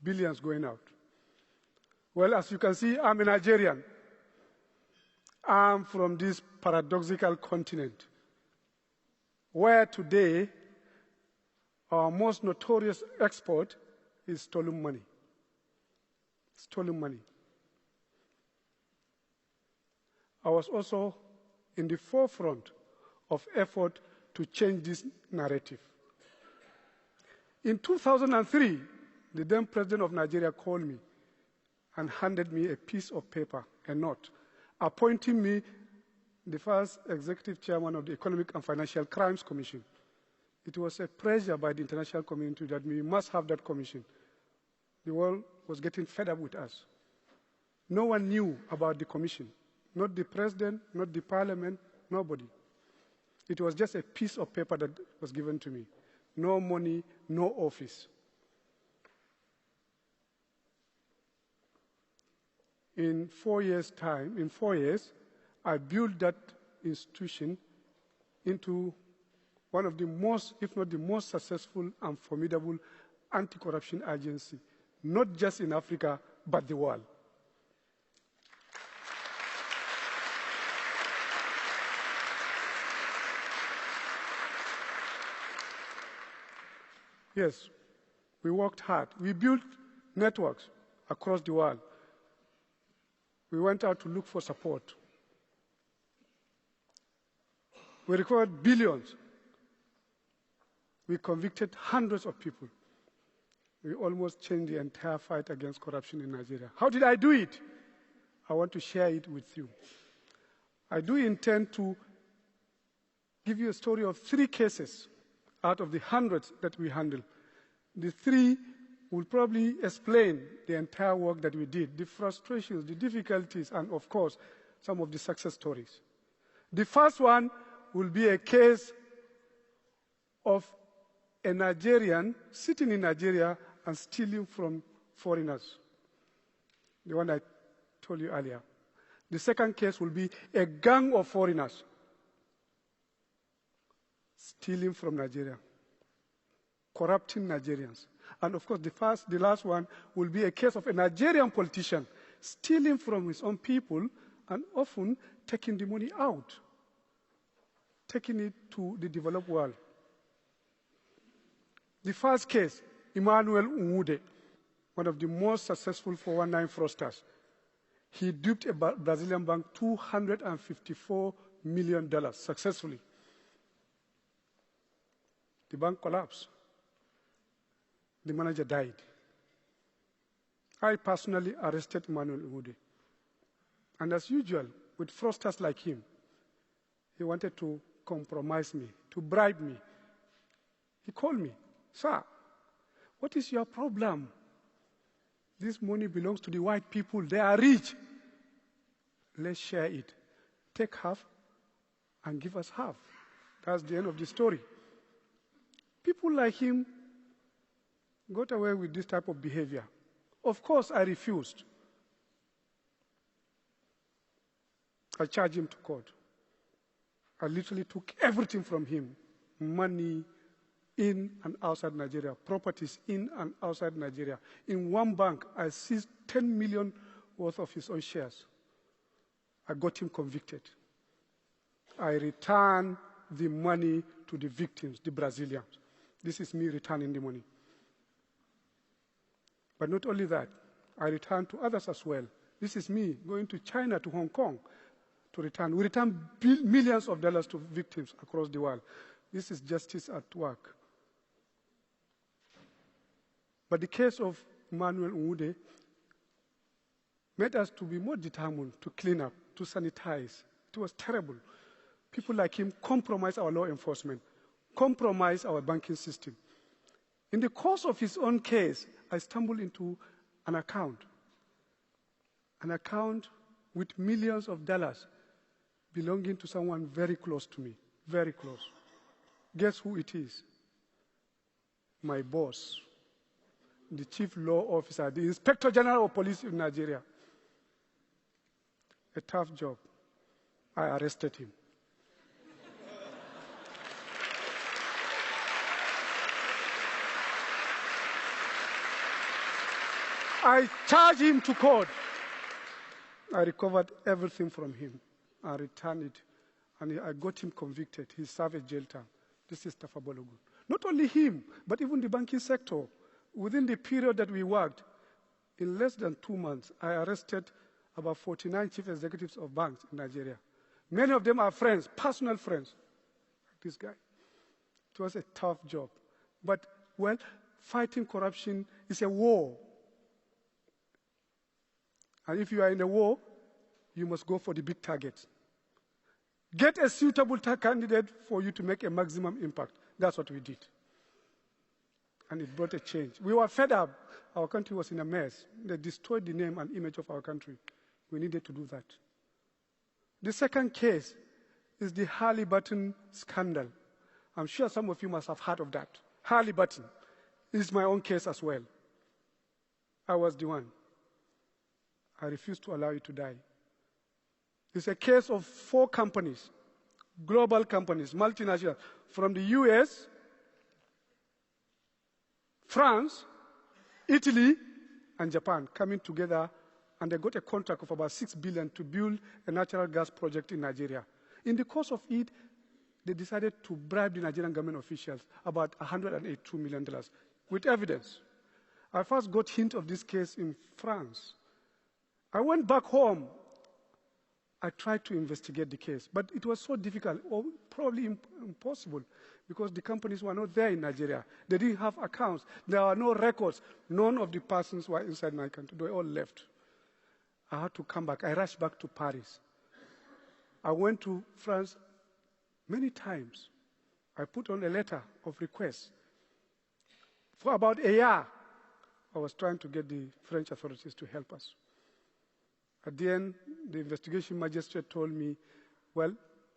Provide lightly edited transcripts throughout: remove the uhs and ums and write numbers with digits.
billions going out. Well, as you can see, I'm a Nigerian. I'm from this paradoxical continent, where today our most notorious export is stolen money. Stolen money. I was also in the forefront of effort to change this narrative. In 2003, the then president of Nigeria called me and handed me a piece of paper, a note, appointing me the first executive chairman of the Economic and Financial Crimes Commission. It was a pressure by the international community that we must have that commission. The world was getting fed up with us. No one knew about the commission. Not the president, not the parliament, nobody. It was just a piece of paper that was given to me. No money, no office. In 4 years' time, in 4 years, I built that institution into one of the most, if not the most successful and formidable anti-corruption agency, not just in Africa, but the world. Yes, we worked hard. We built networks across the world. We went out to look for support. We recovered billions. We convicted hundreds of people. We almost changed the entire fight against corruption in Nigeria. How did I do it? I want to share it with you. I do intend to give you a story of 3 cases out of the hundreds that we handle. The 3 will probably explain the entire work that we did, the frustrations, the difficulties, and of course, some of the success stories. The first one will be a case of a Nigerian sitting in Nigeria and stealing from foreigners, the one I told you earlier. The second case will be a gang of foreigners stealing from Nigeria, corrupting Nigerians. And of course, the last one will be a case of a Nigerian politician stealing from his own people and often taking the money out, taking it to the developed world. The first case, Emmanuel NUHU, one of the most successful 419 fraudsters. He duped a Brazilian bank $254 million successfully. The bank collapsed. The manager died. I personally arrested Emmanuel NUHU. And as usual, with fraudsters like him, he wanted to compromise me, to bribe me. He called me, "Sir, what is your problem? This money belongs to the white people. They are rich. Let's share it. Take half and give us half." That's the end of the story. People like him got away with this type of behavior. Of course, I refused. I charged him to court. I literally took everything from him, money in and outside Nigeria, properties in and outside Nigeria. In one bank, I seized 10 million worth of his own shares. I got him convicted. I returned the money to the victims, the Brazilians. This is me returning the money. But not only that, I returned to others as well. This is me going to China, to Hong Kong to return. We return millions of dollars to victims across the world. This is justice at work. But the case of Emmanuel NUHU made us to be more determined to clean up, to sanitize. It was terrible. People like him compromised our law enforcement, compromised our banking system. In the course of his own case, I stumbled into an account with millions of dollars belonging to someone very close to me, very close. Guess who it is? My boss, the chief law officer, the inspector general of police in Nigeria. A tough job. I arrested him. I charged him to court. I recovered everything from him. I returned it, and I got him convicted. He served a jail term. This is Tafa Balogun. Not only him, but even the banking sector. Within the period that we worked, in less than 2 months, I arrested about 49 chief executives of banks in Nigeria. Many of them are friends, personal friends, like this guy. It was a tough job. But, well, fighting corruption is a war. And if you are in a war, you must go for the big targets. Get a suitable candidate for you to make a maximum impact. That's what we did. And it brought a change. We were fed up. Our country was in a mess. They destroyed the name and image of our country. We needed to do that. The second case is the Halliburton scandal. I'm sure some of you must have heard of that. Halliburton is my own case as well. I was the one. I refused to allow it to die. It's a case of 4 companies, global companies, multinational, from the US, France, Italy, and Japan coming together, and they got a contract of about $6 billion to build a natural gas project in Nigeria. In the course of it, they decided to bribe the Nigerian government officials about $182 million with evidence. I first got hint of this case in France. I went back home. I tried to investigate the case, but it was so difficult, or probably impossible, because the companies were not there in Nigeria. They didn't have accounts. There were no records. None of the persons were inside my country. They all left. I had to come back. I rushed back to Paris. I went to France many times. I put on a letter of request. For about a year, I was trying to get the French authorities to help us. At the end, the investigation magistrate told me, well,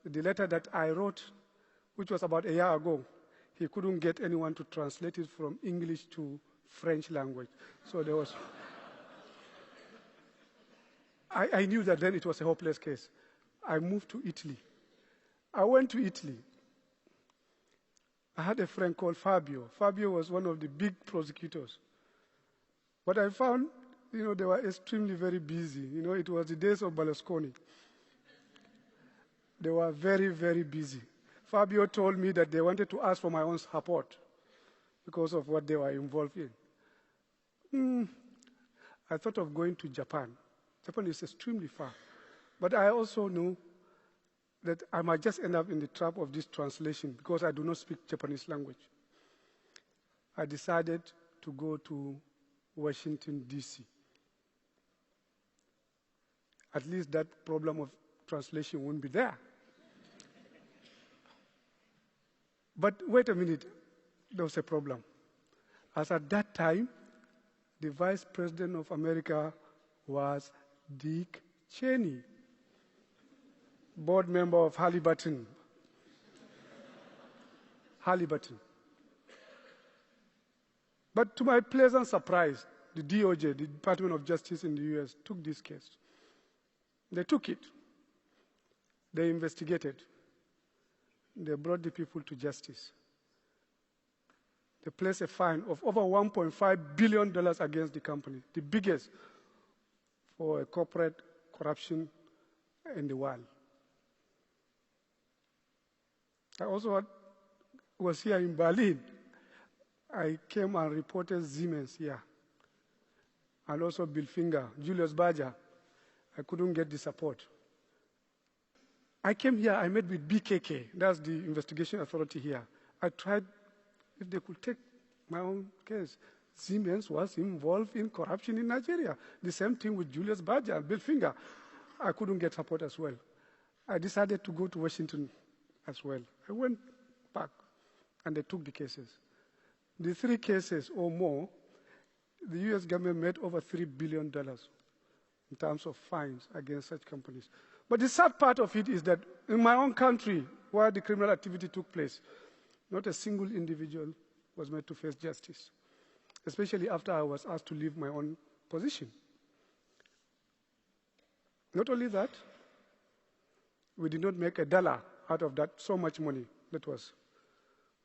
the letter that I wrote, which was about a year ago, he couldn't get anyone to translate it from English to French language. So there was... I knew that then it was a hopeless case. I moved to Italy. I went to Italy. I had a friend called Fabio. Fabio was one of the big prosecutors. But I found, they were extremely very busy. It was the days of Berlusconi. They were very, very busy. Fabio told me that they wanted to ask for my own support because of what they were involved in. I thought of going to Japan. Japan is extremely far. But I also knew that I might just end up in the trap of this translation because I do not speak Japanese language. I decided to go to Washington, D.C. At least that problem of translation won't be there. But wait a minute, there was a problem. As at that time, the Vice President of America was Dick Cheney, board member of Halliburton. But to my pleasant surprise, the DOJ, the Department of Justice in the US, took this case. They took it. They investigated. They brought the people to justice. They placed a fine of over $1.5 billion against the company, the biggest for corporate corruption in the world. I also was here in Berlin. I came and reported Siemens here, and also Bilfinger, Julius Berger. I couldn't get the support. I came here, I met with BKK, that's the investigation authority here. I tried if they could take my own case. Siemens was involved in corruption in Nigeria. The same thing with Julius Berger and Bilfinger. I couldn't get support as well. I decided to go to Washington as well. I went back, and they took the cases. The 3 cases or more, the US government made over $3 billion in terms of fines against such companies. But the sad part of it is that in my own country, where the criminal activity took place, not a single individual was made to face justice, especially after I was asked to leave my own position. Not only that, we did not make a dollar out of that, so much money that was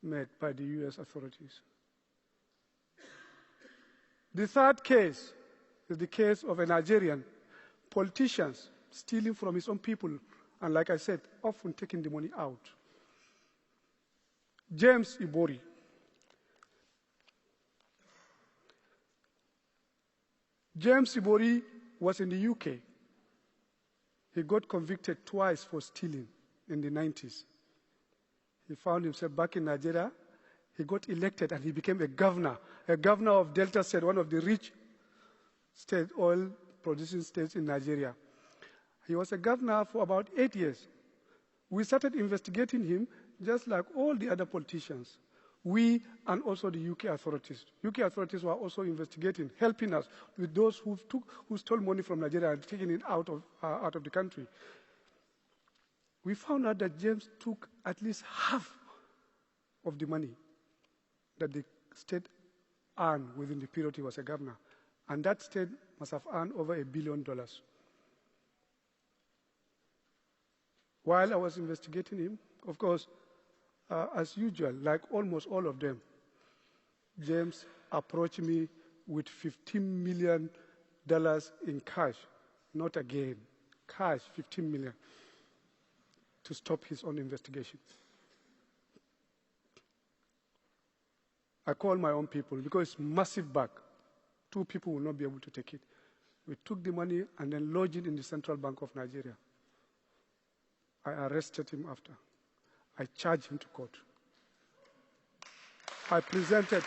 made by the US authorities. The third case is the case of a Nigerian politician stealing from his own people, and like I said, often taking the money out. James Ibori. James Ibori was in the UK. He got convicted twice for stealing in the 90s. He found himself back in Nigeria. He got elected and he became a governor of Delta State, one of the rich state oil producing states in Nigeria. He was a governor for about 8 years. We started investigating him just like all the other politicians. We and also the UK authorities. UK authorities were also investigating, helping us with those who stole money from Nigeria and taking it out of the country. We found out that James took at least half of the money that the state earned within the period he was a governor. And that state must have earned over $1 billion. While I was investigating him, of course, as usual, like almost all of them, James approached me with $15 million in cash, not again, cash, $15 million, to stop his own investigation. I called my own people because it's massive bag. 2 people will not be able to take it. We took the money and then lodged it in the Central Bank of Nigeria. I arrested him after. I charged him to court. I presented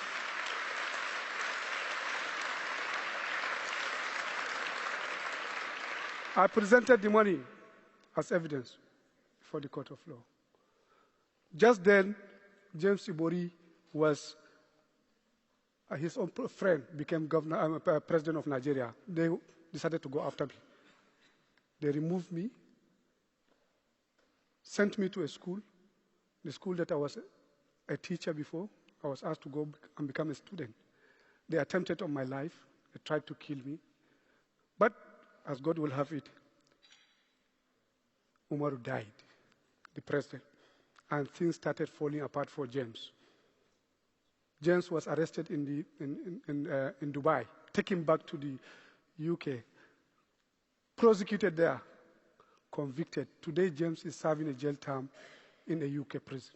the money as evidence for the court of law. Just then, James Ibori was his own friend became president of Nigeria. They decided to go after me. They removed me, sent me to a school, the school that I was a teacher before. I was asked to go and become a student. They attempted on my life. They tried to kill me. But as God will have it, Umaru died, the president, and things started falling apart for James. James was arrested in Dubai, taken back to the UK, prosecuted there, convicted. Today, James is serving a jail term in a UK prison.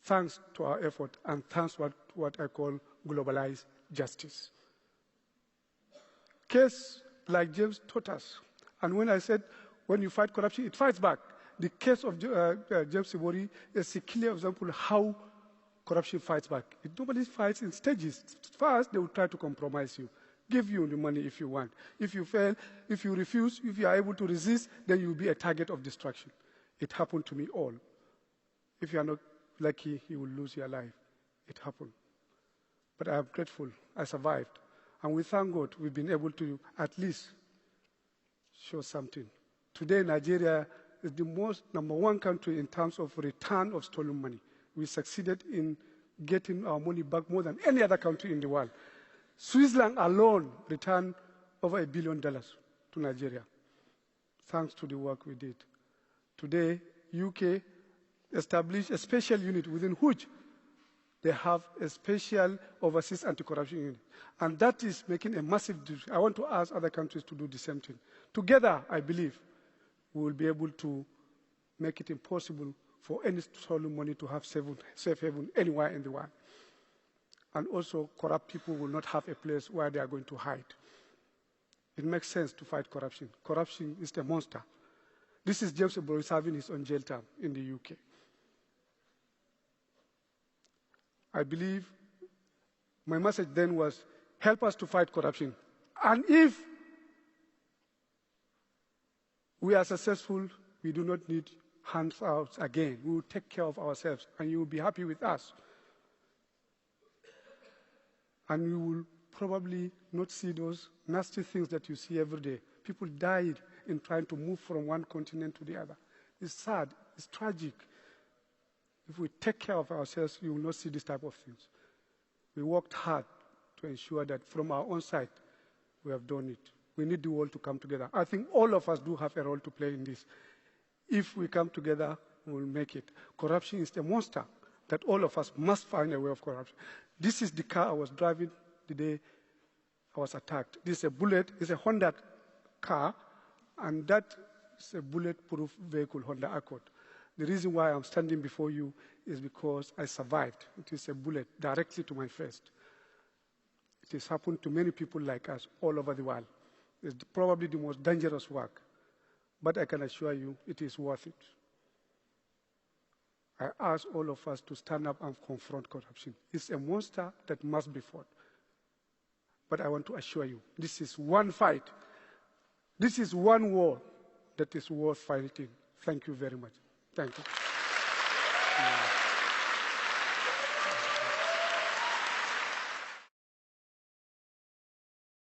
Thanks to our effort and thanks to what I call globalized justice. Case like James taught us. And when I said, when you fight corruption, it fights back. The case of James Ibori is a clear example of how corruption fights back. It normally fights in stages. First, they will try to compromise you, give you the money if you want. If you fail, if you refuse, if you are able to resist, then you will be a target of destruction. It happened to me all. If you are not lucky, you will lose your life. It happened. But I am grateful. I survived. And we thank God we've been able to at least show something. Today, Nigeria is the #1 country in terms of return of stolen money. We succeeded in getting our money back more than any other country in the world. Switzerland alone returned over $1 billion to Nigeria, thanks to the work we did. Today, UK established a special unit within which they have a special overseas anti-corruption unit. And that is making a massive difference. I want to ask other countries to do the same thing. Together, I believe, we will be able to make it impossible for any stolen money to have safe haven anywhere in the world. And also, corrupt people will not have a place where they are going to hide. It makes sense to fight corruption. Corruption is a monster. This is James Ibori serving his own jail term in the UK. I believe my message then was, help us to fight corruption. And if we are successful, we do not need handouts again. We will take care of ourselves, and you will be happy with us. And you will probably not see those nasty things that you see every day. People died in trying to move from one continent to the other. It's sad. It's tragic. If we take care of ourselves, you will not see this type of things. We worked hard to ensure that from our own side, we have done it. We need the world to come together. I think all of us do have a role to play in this. If we come together, we will make it. Corruption is a monster that all of us must find a way of corruption. This is the car I was driving the day I was attacked. This is a bullet, it's a Honda car, and that is a bulletproof vehicle, Honda Accord. The reason why I'm standing before you is because I survived. It is a bullet directly to my face. It has happened to many people like us all over the world. It's probably the most dangerous work, but I can assure you it is worth it. I ask all of us to stand up and confront corruption. It's a monster that must be fought. But I want to assure you, this is one fight. This is one war that is worth fighting. Thank you very much. Thank you.